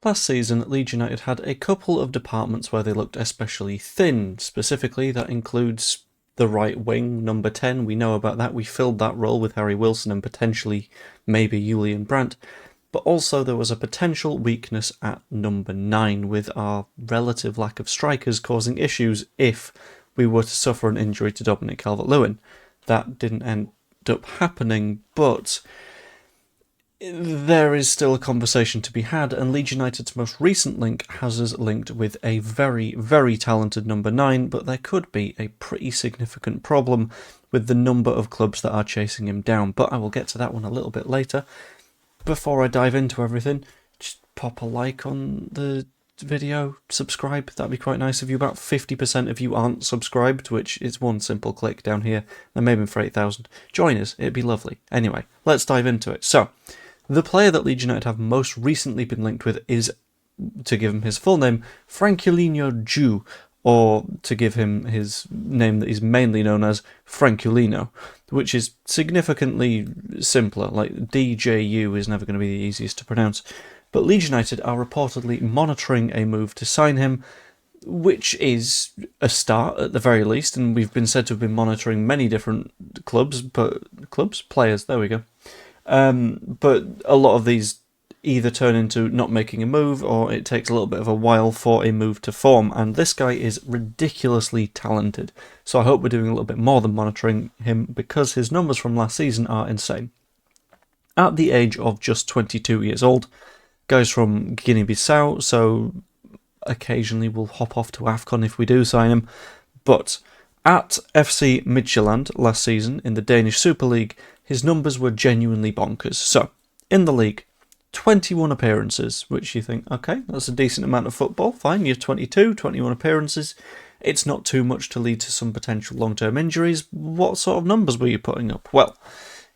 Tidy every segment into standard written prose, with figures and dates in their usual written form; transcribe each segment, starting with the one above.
Last season, Leeds United had a couple of departments where they looked especially thin. Specifically, that includes the right wing, number 10. We know about that. We filled that role with Harry Wilson and potentially maybe Julian Brandt. But also there was a potential weakness at number 9 with our relative lack of strikers causing issues if we were to suffer an injury to Dominic Calvert-Lewin. That didn't end up happening, but there is still a conversation to be had, and Leeds United's most recent link has us linked with a very, very talented number 9, but there could be a pretty significant problem with the number of clubs that are chasing him down, but I will get to that one a little bit later. Before I dive into everything, just pop a like on the video, subscribe, that'd be quite nice of you. About 50% of you aren't subscribed, which is one simple click down here, and maybe for 8,000. Join us, it'd be lovely. Anyway, let's dive into it. So, the player that Leeds United have most recently been linked with is, to give him his full name, Franculino Jew, or to give him his name that he's mainly known as, Franculino, which is significantly simpler. Like, DJU is never going to be the easiest to pronounce. But Leeds United are reportedly monitoring a move to sign him, which is a start at the very least, and we've been said to have been monitoring many different players, there we go. But a lot of these either turn into not making a move, or it takes a little bit of a while for a move to form, and this guy is ridiculously talented. So I hope we're doing a little bit more than monitoring him, because his numbers from last season are insane. At the age of just 22 years old, guy's from Guinea-Bissau, so occasionally we'll hop off to AFCON if we do sign him, but at FC Midtjylland last season in the Danish Super League, his numbers were genuinely bonkers. So, in the league, 21 appearances, which you think, okay, that's a decent amount of football, fine, you're 22, 21 appearances, it's not too much to lead to some potential long-term injuries. What sort of numbers were you putting up? Well,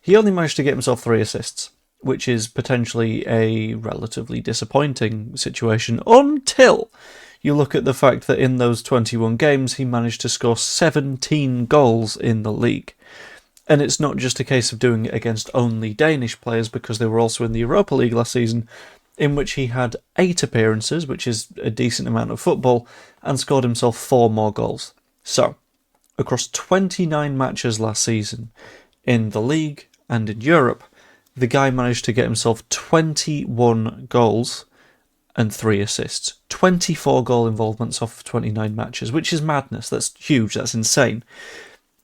he only managed to get himself 3 assists, which is potentially a relatively disappointing situation until you look at the fact that in those 21 games he managed to score 17 goals in the league. And it's not just a case of doing it against only Danish players, because they were also in the Europa League last season, in which he had 8 appearances, which is a decent amount of football, and scored himself 4 more goals. So, across 29 matches last season, in the league and in Europe, the guy managed to get himself 21 goals and 3 assists. 24 goal involvements off 29 matches, which is madness. That's huge, that's insane.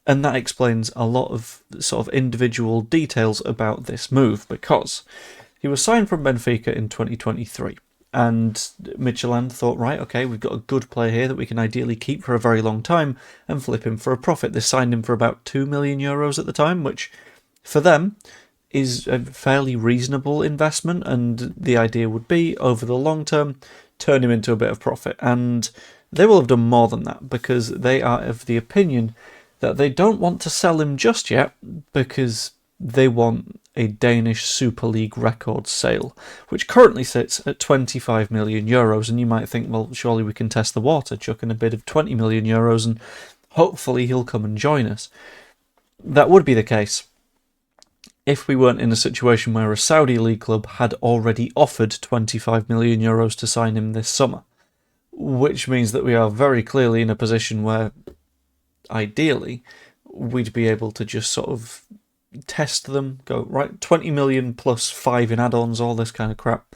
And that explains a lot of sort of individual details about this move, because he was signed from Benfica in 2023, and Midtjylland thought, right, okay, we've got a good player here that we can ideally keep for a very long time and flip him for a profit. They signed him for about €2 million at the time, which for them is a fairly reasonable investment, and the idea would be, over the long term, turn him into a bit of profit. And they will have done more than that, because they are of the opinion that they don't want to sell him just yet, because they want a Danish Super League record sale, which currently sits at €25 million. And you might think, well, surely we can test the water, chuck in a bid of €20 million, and hopefully he'll come and join us. That would be the case if we weren't in a situation where a Saudi league club had already offered €25 million to sign him this summer, which means that we are very clearly in a position where, ideally, we'd be able to just sort of test them, go, right, 20 million plus 5 in add-ons, all this kind of crap.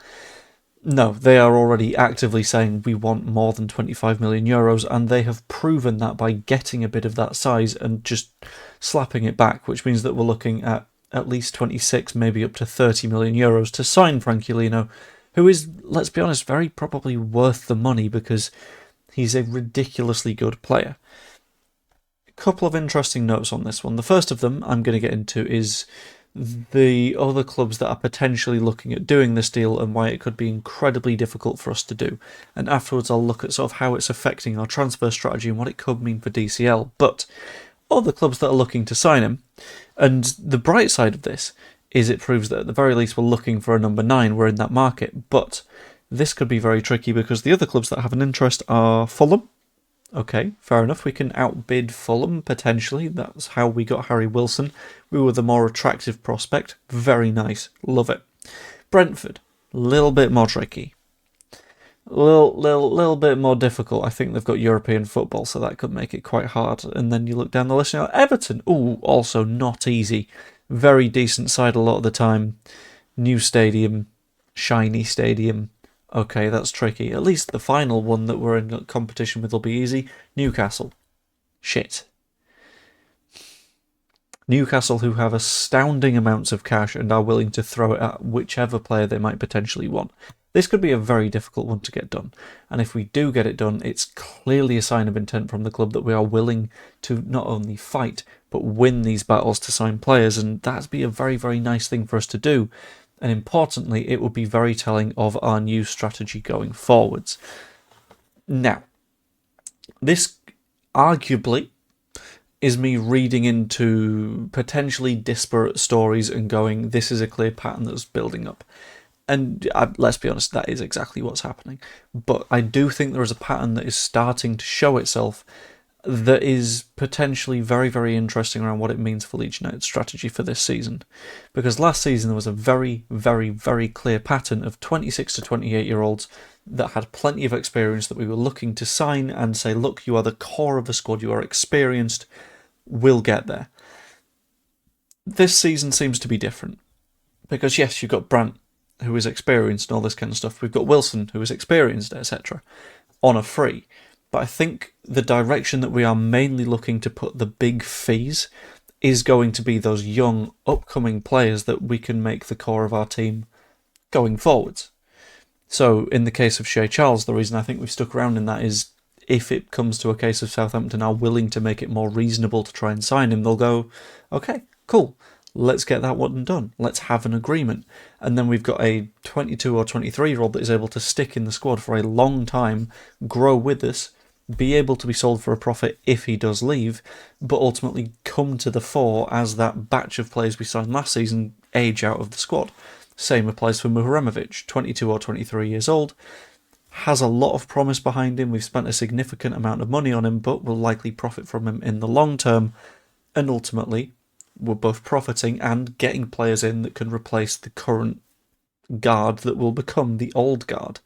No, they are already actively saying we want more than €25 million, and they have proven that by getting a bit of that size and just slapping it back, which means that we're looking at least 26, maybe up to €30 million to sign Franculino, who is, let's be honest, very probably worth the money, because he's a ridiculously good player. Couple of interesting notes on this one. The first of them I'm going to get into is the other clubs that are potentially looking at doing this deal and why it could be incredibly difficult for us to do. And afterwards I'll look at sort of how it's affecting our transfer strategy and what it could mean for DCL. But other clubs that are looking to sign him, and the bright side of this is it proves that at the very least we're looking for a number 9, we're in that market. But this could be very tricky, because the other clubs that have an interest are Fulham. Okay, fair enough, we can outbid Fulham, potentially. That's how we got Harry Wilson. We were the more attractive prospect. Very nice, love it. Brentford, little bit more tricky. little bit more difficult. I think they've got European football, so that could make it quite hard. And then you look down the list, Everton. Ooh, also not easy. Very decent side a lot of the time. New stadium, shiny stadium. Okay, that's tricky. At least the final one that we're in competition with will be easy. Newcastle. Shit. Newcastle, who have astounding amounts of cash and are willing to throw it at whichever player they might potentially want. This could be a very difficult one to get done, and if we do get it done, it's clearly a sign of intent from the club that we are willing to not only fight, but win these battles to sign players, and that'd be a very, very nice thing for us to do. And importantly, it would be very telling of our new strategy going forwards. Now, this arguably is me reading into potentially disparate stories and going, this is a clear pattern that's building up. And let's be honest, that is exactly what's happening. But I do think there is a pattern that is starting to show itself that is potentially very, very interesting around what it means for Leeds United's strategy for this season. Because last season there was a very, very, very clear pattern of 26 to 28-year-olds that had plenty of experience that we were looking to sign and say, look, you are the core of the squad, you are experienced, we'll get there. This season seems to be different. Because yes, you've got Brandt, who is experienced and all this kind of stuff. We've got Wilson, who is experienced, etc., on a free. But I think the direction that we are mainly looking to put the big fees is going to be those young, upcoming players that we can make the core of our team going forwards. So in the case of Shea Charles, the reason I think we've stuck around in that is if it comes to a case of Southampton are willing to make it more reasonable to try and sign him, they'll go, okay, cool, let's get that one done. Let's have an agreement. And then we've got a 22 or 23-year-old that is able to stick in the squad for a long time, grow with us, be able to be sold for a profit if he does leave, but ultimately come to the fore as that batch of players we signed last season age out of the squad. Same applies for Muharemovic, 22 or 23 years old, has a lot of promise behind him. We've spent a significant amount of money on him, but will likely profit from him in the long term. And ultimately, we're both profiting and getting players in that can replace the current guard that will become the old guard.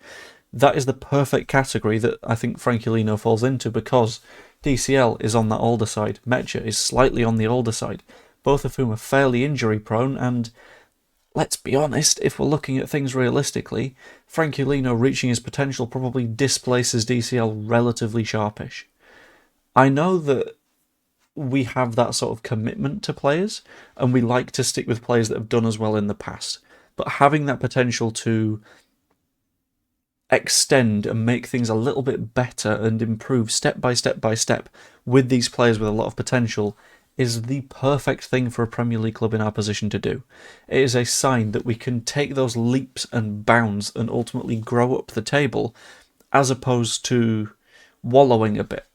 That is the perfect category that I think Franculino falls into because DCL is on that older side. Mecha is slightly on the older side, both of whom are fairly injury prone, and let's be honest, if we're looking at things realistically, Franculino reaching his potential probably displaces DCL relatively sharpish. I know that we have that sort of commitment to players, and we like to stick with players that have done as well in the past, but having that potential to extend and make things a little bit better and improve step by step by step with these players with a lot of potential is the perfect thing for a Premier League club in our position to do. It is a sign that we can take those leaps and bounds and ultimately grow up the table as opposed to wallowing a bit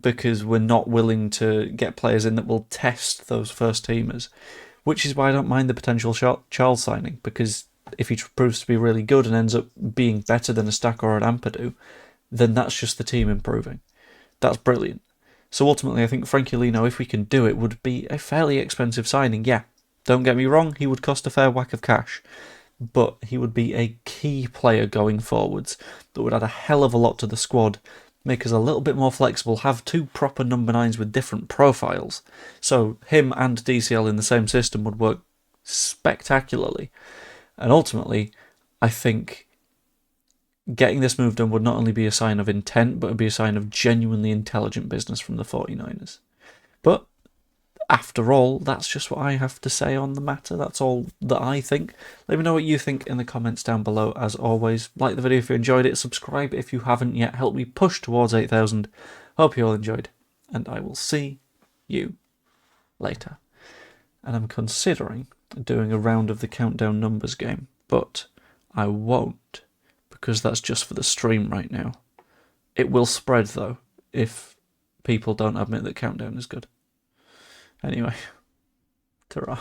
because we're not willing to get players in that will test those first teamers, which is why I don't mind the potential Charles signing, because if he proves to be really good and ends up being better than a Stack or an Ampadu, then that's just the team improving. That's brilliant. So ultimately, I think Franculino, if we can do it, would be a fairly expensive signing. Yeah, don't get me wrong, he would cost a fair whack of cash, but he would be a key player going forwards that would add a hell of a lot to the squad, make us a little bit more flexible, have two proper number 9s with different profiles. So him and DCL in the same system would work spectacularly. And ultimately, I think getting this move done would not only be a sign of intent, but it would be a sign of genuinely intelligent business from the 49ers. But after all, that's just what I have to say on the matter. That's all that I think. Let me know what you think in the comments down below. As always, like the video if you enjoyed it, subscribe if you haven't yet, help me push towards 8,000. Hope you all enjoyed, and I will see you later. And I'm considering doing a round of the countdown numbers game, but I won't, because that's just for the stream right now. It will spread, though, if people don't admit that countdown is good. Anyway, ta-ra.